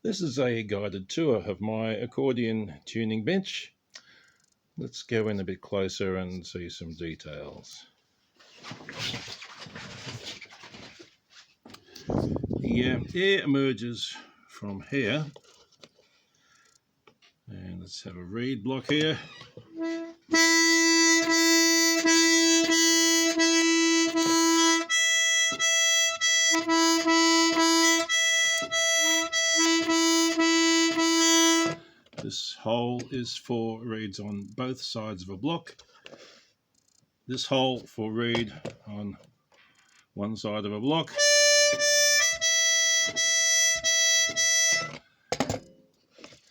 This is a guided tour of my accordion tuning bench. Let's go in a bit closer and see some details. The air emerges from here, and let's have a reed block here. This hole is for reeds on both sides of a block. This hole for reed on one side of a block.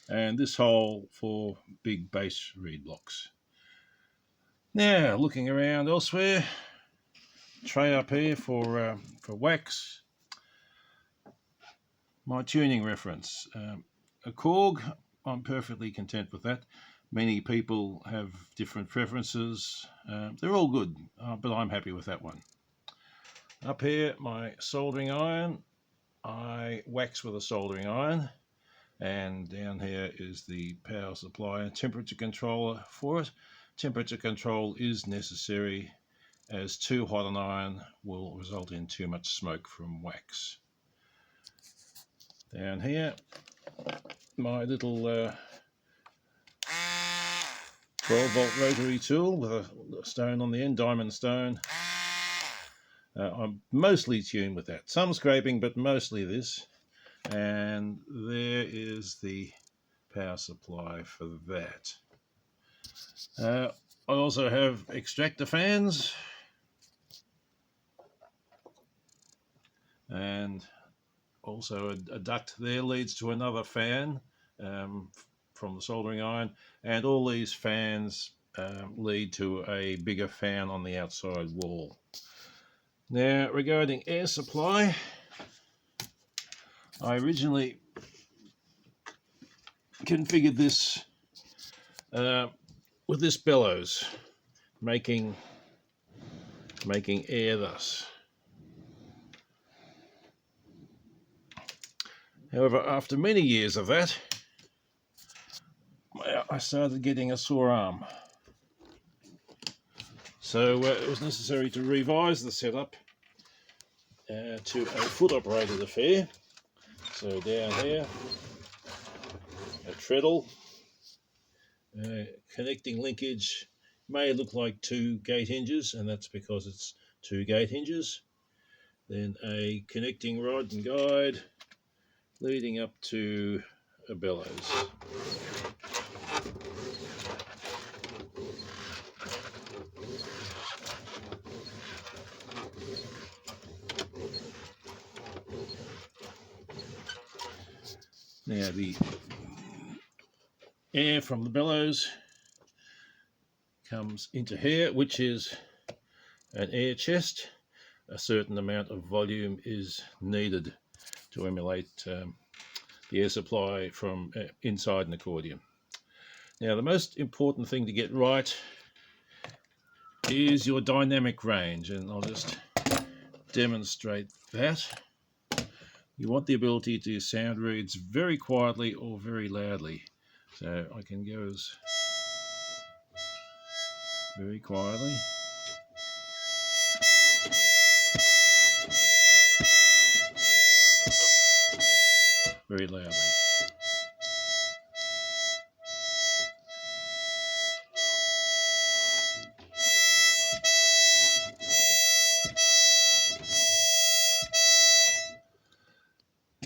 And this hole for big bass reed blocks. Now, looking around elsewhere, tray up here for wax. My tuning reference, a Korg. I'm perfectly content with that. Many people have different preferences. They're all good, but I'm happy with that one. Up here, my soldering iron. I wax with a soldering iron. And down here is the power supply and temperature controller for it. Temperature control is necessary, as too hot an iron will result in too much smoke from wax. Down here, my little 12-volt rotary tool with a stone on the end, diamond stone. I'm mostly tuned with that. Some scraping, but mostly this. And there is the power supply for that. I also have extractor fans and also a duct there leads to another fan from the soldering iron, and all these fans lead to a bigger fan on the outside wall. Now, regarding air supply, I originally configured this with this bellows, making air thus. However, after many years of that, I started getting a sore arm. So it was necessary to revise the setup to a foot-operated affair. So down here, a treadle, connecting linkage may look like 2 gate hinges, and that's because it's 2 gate hinges. Then a connecting rod and guide leading up to a bellows. Now the air from the bellows comes into here, which is an air chest. A certain amount of volume is needed to emulate the air supply from inside an accordion. Now, the most important thing to get right is your dynamic range, and I'll just demonstrate that. You want the ability to sound reeds very quietly or very loudly. So I can go as very quietly. Very loudly.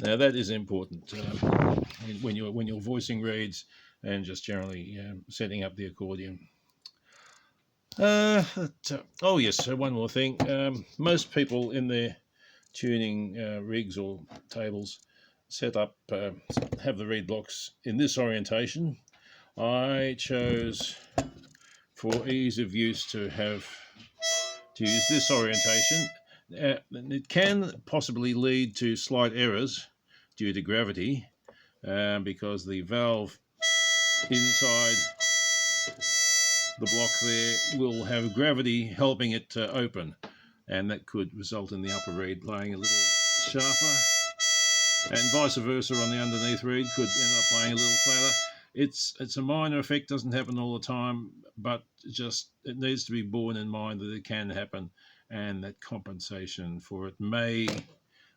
Now that is important when you're voicing reeds and just generally setting up the accordion. Oh yes, so one more thing. Most people in their tuning rigs or tables set up, have the reed blocks in this orientation. I chose, for ease of use, to use this orientation. It can possibly lead to slight errors due to gravity, because the valve inside the block there will have gravity helping it to open, and that could result in the upper reed playing a little sharper and vice versa on the underneath reed could end up playing a little flatter. It's a minor effect, doesn't happen all the time, but just it needs to be borne in mind that it can happen, and that compensation for it may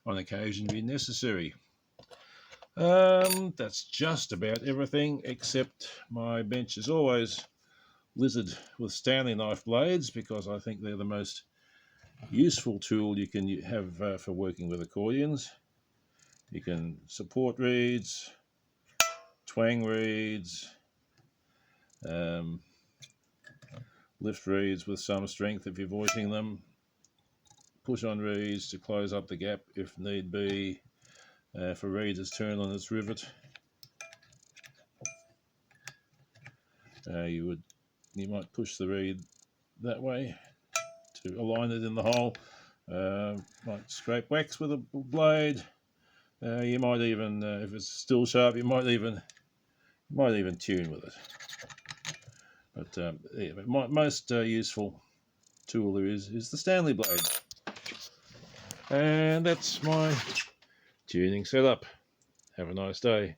on occasion be necessary. That's just about everything, except my bench is always littered with Stanley knife blades because I think they're the most useful tool you can have for working with accordions. You can support reeds, twang reeds, lift reeds with some strength if you're voicing them, push on reeds to close up the gap if need be, for reeds that's turned on its rivet. You might push the reed that way to align it in the hole. Might scrape wax with a blade. You might even, if it's still sharp, you might even tune with it. But yeah, most useful tool there is the Stanley blade. And that's my tuning setup. Have a nice day.